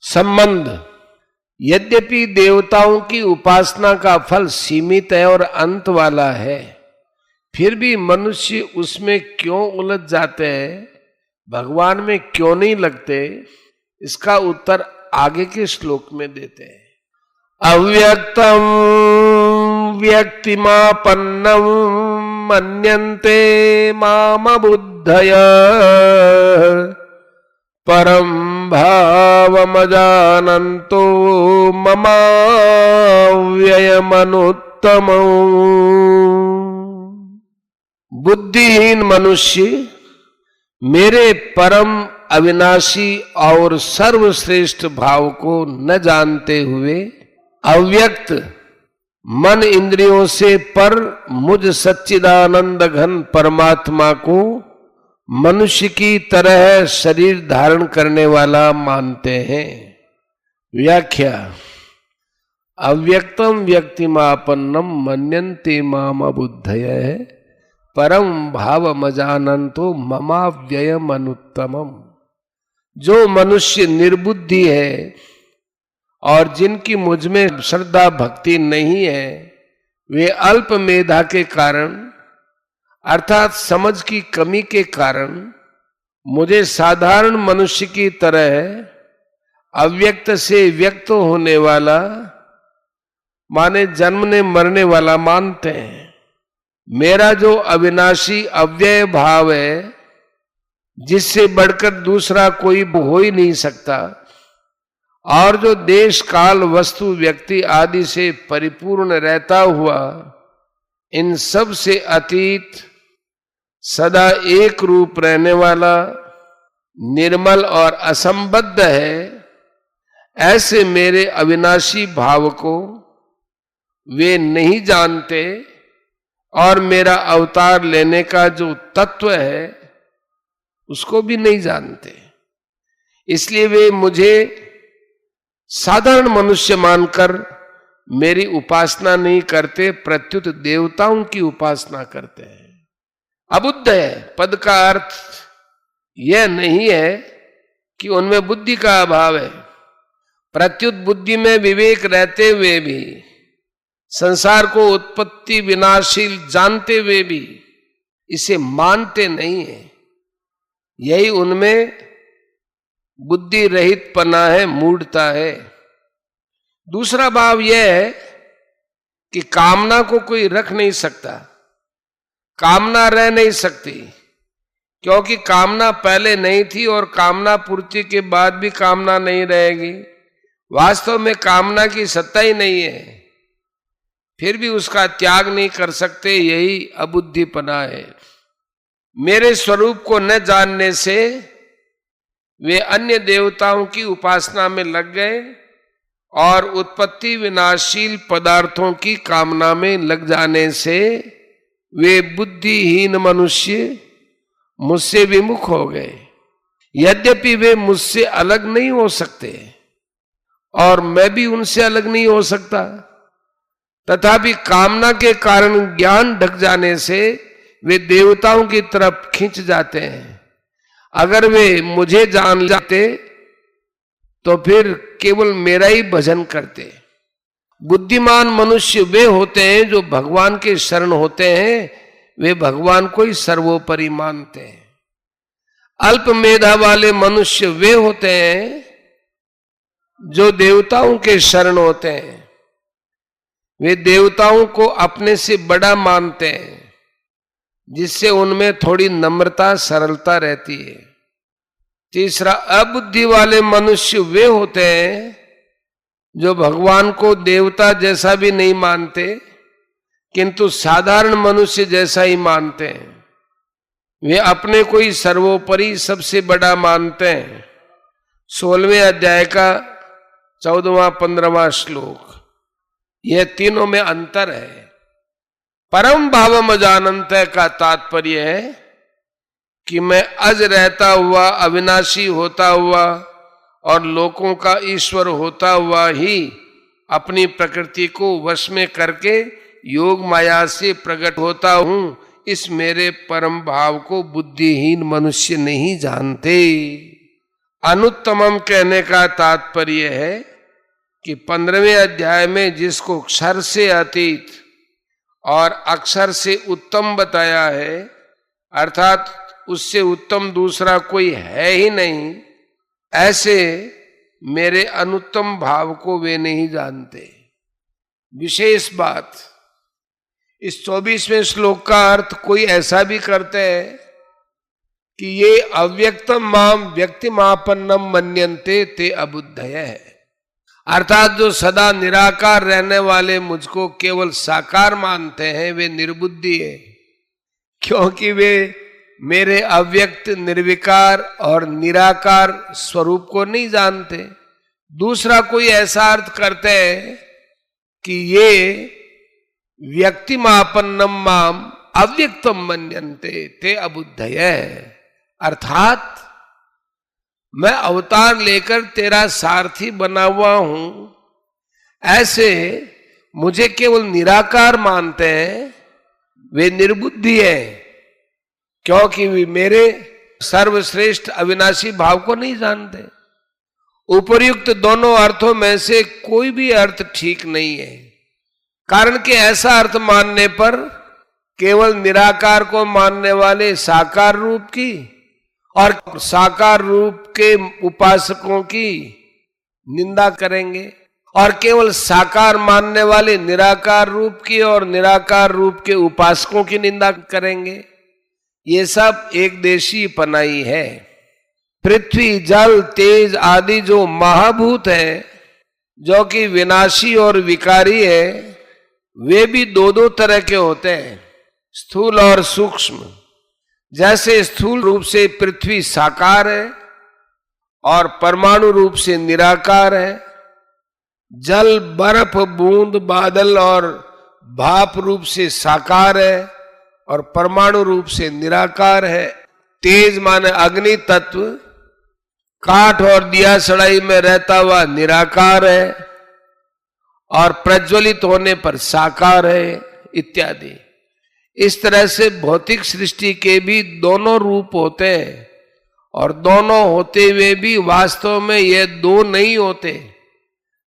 संबंध। यद्यपि देवताओं की उपासना का फल सीमित है और अंत वाला है, फिर भी मनुष्य उसमें क्यों उलझ जाते हैं, भगवान में क्यों नहीं लगते, इसका उत्तर आगे के श्लोक में देते हैं। अव्यक्तम व्यक्तिमापन्नम मन्यन्ते मामबुद्धय परम भावमजानन्तो ममाव्ययमनुत्तमम्। बुद्धिहीन मनुष्य मेरे परम अविनाशी और सर्वश्रेष्ठ भाव को न जानते हुए अव्यक्त मन इंद्रियों से पर मुझ सच्चिदानंद घन परमात्मा को मनुष्य की तरह शरीर धारण करने वाला मानते हैं। व्याख्या। अव्यक्तम व्यक्तिमापन्नम मन्यन्ते मामबुद्धयः परम भावमजानन्तो ममाव्ययम अनुत्तमम्। जो मनुष्य निर्बुद्धि है और जिनकी मुझ में श्रद्धा भक्ति नहीं है, वे अल्प मेधा के कारण अर्थात समझ की कमी के कारण मुझे साधारण मनुष्य की तरह अव्यक्त से व्यक्त होने वाला माने जन्मने मरने वाला मानते हैं। मेरा जो अविनाशी अव्यय भाव है, जिससे बढ़कर दूसरा कोई हो ही नहीं सकता, और जो देश काल वस्तु व्यक्ति आदि से परिपूर्ण रहता हुआ इन सब से अतीत सदा एक रूप रहने वाला निर्मल और असंबद्ध है, ऐसे मेरे अविनाशी भाव को वे नहीं जानते और मेरा अवतार लेने का जो तत्व है उसको भी नहीं जानते। इसलिए वे मुझे साधारण मनुष्य मानकर मेरी उपासना नहीं करते, प्रत्युत देवताओं की उपासना करते हैं। अबुद्ध है पद का अर्थ यह नहीं है कि उनमें बुद्धि का अभाव है, प्रत्युत बुद्धि में विवेक रहते हुए भी, संसार को उत्पत्ति विनाशील जानते हुए भी इसे मानते नहीं है। यही उनमें बुद्धि रहित पना है, मूढ़ता है। दूसरा भाव यह है कि कामना को कोई रख नहीं सकता, कामना रह नहीं सकती, क्योंकि कामना पहले नहीं थी और कामना पूर्ति के बाद भी कामना नहीं रहेगी। वास्तव में कामना की सत्ता ही नहीं है, फिर भी उसका त्याग नहीं कर सकते। यही अबुद्धिपना है। मेरे स्वरूप को न जानने से वे अन्य देवताओं की उपासना में लग गए और उत्पत्ति विनाशील पदार्थों की कामना में लग जाने से वे बुद्धिहीन मनुष्य मुझसे विमुख हो गए। यद्यपि वे मुझसे अलग नहीं हो सकते और मैं भी उनसे अलग नहीं हो सकता, तथापि कामना के कारण ज्ञान ढक जाने से वे देवताओं की तरफ खींच जाते हैं। अगर वे मुझे जान जाते तो फिर केवल मेरा ही भजन करते। बुद्धिमान मनुष्य वे होते हैं जो भगवान के शरण होते हैं, वे भगवान को ही सर्वोपरि मानते हैं। अल्प मेधा वाले मनुष्य वे होते हैं जो देवताओं के शरण होते हैं, वे देवताओं को अपने से बड़ा मानते हैं, जिससे उनमें थोड़ी नम्रता सरलता रहती है। तीसरा, अबुद्धि वाले मनुष्य वे होते हैं जो भगवान को देवता जैसा भी नहीं मानते, किंतु साधारण मनुष्य जैसा ही मानते हैं। वे अपने को ही सर्वोपरि सबसे बड़ा मानते हैं। 16वें अध्याय का 14वां 15वां श्लोक। यह तीनों में अंतर है। परम भावम अजानंत का तात्पर्य है कि मैं अज रहता हुआ, अविनाशी होता हुआ और लोगों का ईश्वर होता हुआ ही अपनी प्रकृति को वश में करके योग माया से प्रकट होता हूं। इस मेरे परम भाव को बुद्धिहीन मनुष्य नहीं जानते। अनुत्तमम कहने का तात्पर्य है कि 15वें अध्याय में जिसको क्षर से अतीत और अक्षर से उत्तम बताया है, अर्थात उससे उत्तम दूसरा कोई है ही नहीं, ऐसे मेरे अनुत्तम भाव को वे नहीं जानते। विशेष बात, इस 24वें श्लोक का अर्थ कोई ऐसा भी करते हैं कि ये अव्यक्तम माम व्यक्तिमापन्नम मन्यन्ते ते अबुद्धय है, अर्थात जो सदा निराकार रहने वाले मुझको केवल साकार मानते हैं वे निर्बुद्धि है, क्योंकि वे मेरे अव्यक्त, निर्विकार और निराकार स्वरूप को नहीं जानते। दूसरा कोई ऐसा अर्थ करते हैं कि ये व्यक्तिमापन्नम माम अव्यक्तम मन्यन्ते ते अबुद्धय, अर्थात मैं अवतार लेकर तेरा सारथी बना हुआ हूं, ऐसे मुझे केवल निराकार मानते हैं, वे निर्बुद्धि है, क्योंकि वे मेरे सर्वश्रेष्ठ अविनाशी भाव को नहीं जानते। उपर्युक्त दोनों अर्थों में से कोई भी अर्थ ठीक नहीं है, कारण कि ऐसा अर्थ मानने पर केवल निराकार को मानने वाले साकार रूप की और साकार रूप के उपासकों की निंदा करेंगे, और केवल साकार मानने वाले निराकार रूप की और निराकार रूप के उपासकों की निंदा करेंगे। ये सब एक देशी पनाई है। पृथ्वी, जल, तेज आदि जो महाभूत है, जो कि विनाशी और विकारी है, वे भी दो दो तरह के होते हैं, स्थूल और सूक्ष्म। जैसे स्थूल रूप से पृथ्वी साकार है और परमाणु रूप से निराकार है, जल, बर्फ, बूंद, बादल और भाप रूप से साकार है और परमाणु रूप से निराकार है। तेज माने अग्नि तत्व काठ और दिया सड़ाई में रहता हुआ निराकार है और प्रज्वलित होने पर साकार है, इत्यादि। इस तरह से भौतिक सृष्टि के भी दोनों रूप होते हैं, और दोनों होते हुए भी वास्तव में ये दो नहीं होते।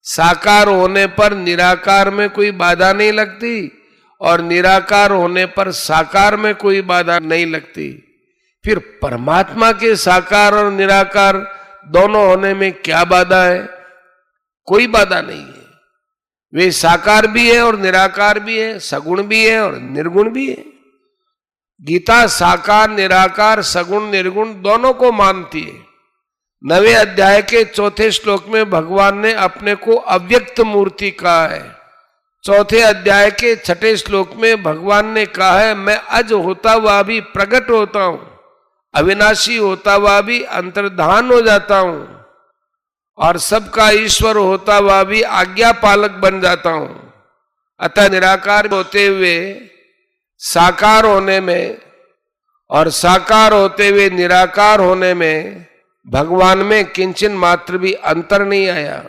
साकार होने पर निराकार में कोई बाधा नहीं लगती और निराकार होने पर साकार में कोई बाधा नहीं लगती। फिर परमात्मा के साकार और निराकार दोनों होने में क्या बाधा है? कोई बाधा नहीं है। वे साकार भी है और निराकार भी है, सगुण भी है और निर्गुण भी है। गीता साकार, निराकार, सगुण, निर्गुण दोनों को मानती है। 9वें अध्याय के 4थे श्लोक में भगवान ने अपने को अव्यक्त मूर्ति कहा है। 4थे अध्याय के 6ठे श्लोक में भगवान ने कहा है, मैं अज होता हुआ भी प्रकट होता हूं, अविनाशी होता हुआ भी अंतर्धान हो जाता हूं, और सबका ईश्वर होता हुआ भी आज्ञा पालक बन जाता हूं। अतः निराकार होते हुए साकार होने में और साकार होते हुए निराकार होने में भगवान में किंचन मात्र भी अंतर नहीं आया।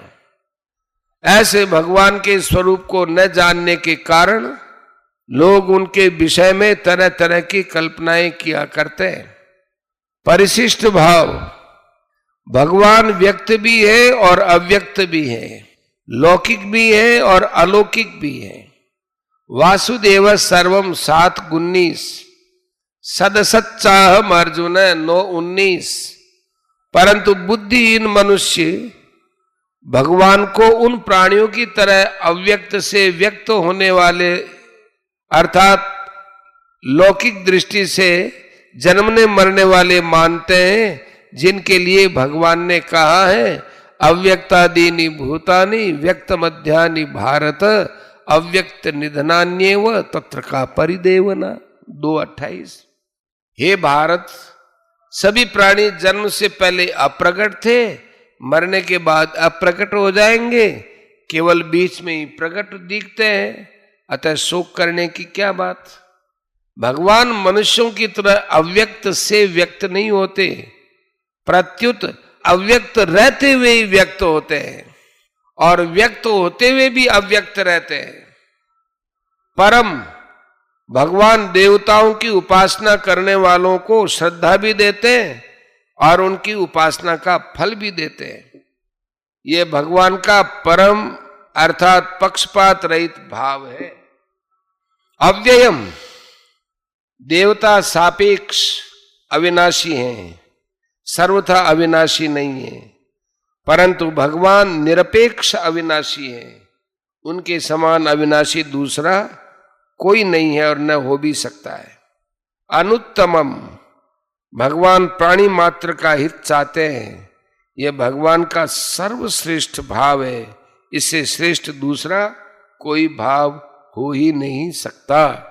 ऐसे भगवान के स्वरूप को न जानने के कारण लोग उनके विषय में तरह तरह की कल्पनाएं किया करते हैं। परिशिष्ट भाव, भगवान व्यक्त भी है और अव्यक्त भी है, लौकिक भी है और अलौकिक भी है। वासुदेव सर्वम 7:19, सदसच्चाहम अर्जुन 9:19। परंतु बुद्धिहीन मनुष्य भगवान को उन प्राणियों की तरह अव्यक्त से व्यक्त होने वाले, अर्थात लौकिक दृष्टि से जन्मने मरने वाले मानते हैं, जिनके लिए भगवान ने कहा है अव्यक्तादीनि भूतानि व्यक्त मध्यानि भारत अव्यक्त निधनान्येव तत्र का परिदेवना 2:28। हे भारत, सभी प्राणी जन्म से पहले अप्रकट थे, मरने के बाद अप्रकट हो जाएंगे, केवल बीच में ही प्रकट दिखते हैं, अतः शोक करने की क्या बात। भगवान मनुष्यों की तरह अव्यक्त से व्यक्त नहीं होते, प्रत्युत अव्यक्त रहते हुए ही व्यक्त होते हैं और व्यक्त होते हुए भी अव्यक्त रहते हैं। परम भगवान देवताओं की उपासना करने वालों को श्रद्धा भी देते हैं और उनकी उपासना का फल भी देते हैं। ये भगवान का परम अर्थात पक्षपात रहित भाव है। अव्ययम, देवता सापेक्ष अविनाशी हैं, सर्वथा अविनाशी नहीं है, परंतु भगवान निरपेक्ष अविनाशी हैं। उनके समान अविनाशी दूसरा कोई नहीं है और न हो भी सकता है। अनुत्तमम, भगवान प्राणी मात्र का हित चाहते हैं। यह भगवान का सर्वश्रेष्ठ भाव है। इससे श्रेष्ठ दूसरा कोई भाव हो ही नहीं सकता।